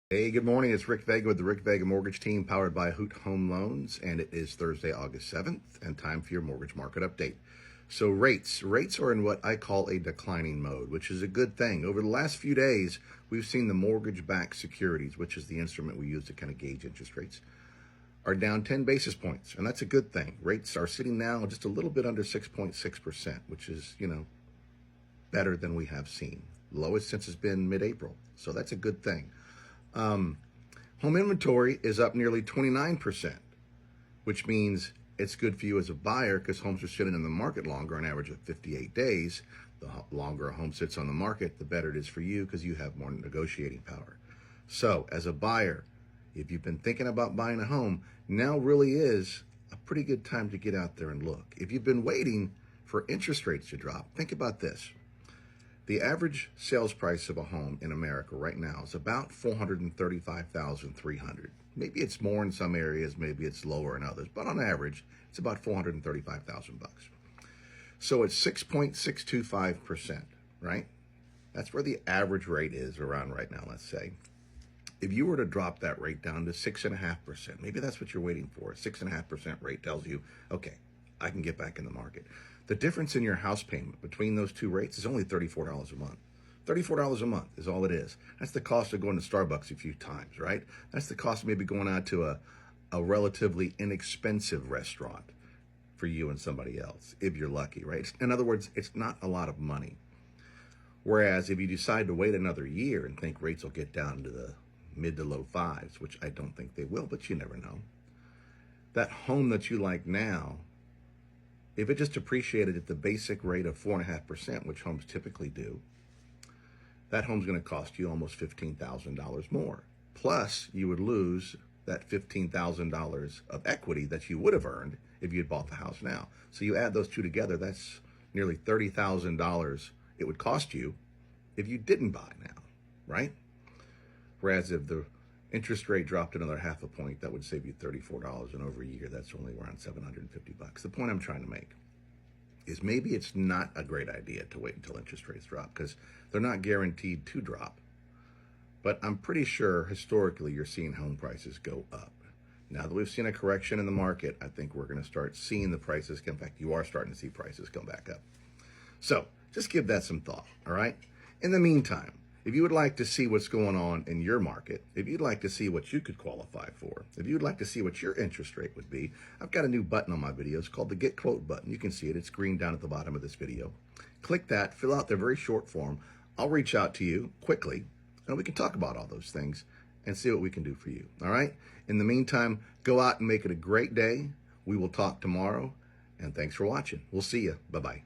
Hey, good morning. It's Rick Vega with the Rick Vega Mortgage Team powered by Hoot Home Loans, and it is Thursday, August 7th, and time for your mortgage market update. So rates are in what I call a declining mode, which is a good thing. Over the last few days, we've seen the mortgage-backed securities, which is the instrument we use to kind of gauge interest rates, are down 10 basis points, and that's a good thing. Rates are sitting now just a little bit under 6.6%, which is, better than we have seen. Lowest since it's been mid-April, so that's a good thing. Home inventory is up nearly 29%, which means it's good for you as a buyer because homes are sitting in the market longer, an average of 58 days. The longer a home sits on the market, the better it is for you because you have more negotiating power. So as a buyer, if you've been thinking about buying a home, now really is a pretty good time to get out there and look. If you've been waiting for interest rates to drop, think about this. The average sales price of a home in America right now is about $435,300. Maybe it's more in some areas, maybe it's lower in others, but on average, it's about $435,000. So it's 6.625%, right? That's where the average rate is around right now, let's say. If you were to drop that rate down to 6.5%, maybe that's what you're waiting for. A 6.5% rate tells you, okay, I can get back in the market. The difference in your house payment between those two rates is only $34 a month. $34 a month is all it is. That's the cost of going to Starbucks a few times, right? That's the cost of maybe going out to a relatively inexpensive restaurant for you and somebody else, if you're lucky, right? In other words, it's not a lot of money. Whereas if you decide to wait another year and think rates will get down to the mid to low fives, which I don't think they will, but you never know, that home that you like now, if it just appreciated at the basic rate of 4.5%, which homes typically do, that home's going to cost you almost $15,000 more. Plus, you would lose that $15,000 of equity that you would have earned if you had bought the house now. So you add those two together, that's nearly $30,000 it would cost you if you didn't buy now, right? Whereas if the interest rate dropped another half a point, that would save you $34, and over a year, that's only around $750. The point I'm trying to make is maybe it's not a great idea to wait until interest rates drop because they're not guaranteed to drop. But I'm pretty sure historically you're seeing home prices go up. Now that we've seen a correction in the market, I think we're going to start seeing the prices come back. You are starting to see prices come back up. So just give that some thought, all right? In the meantime, if you would like to see what's going on in your market, if you'd like to see what you could qualify for, if you'd like to see what your interest rate would be, I've got a new button on my videos called the Get Quote button. You can see it. It's green down at the bottom of this video. Click that, fill out the very short form. I'll reach out to you quickly, and we can talk about all those things and see what we can do for you, all right? In the meantime, go out and make it a great day. We will talk tomorrow, and thanks for watching. We'll see you. Bye-bye.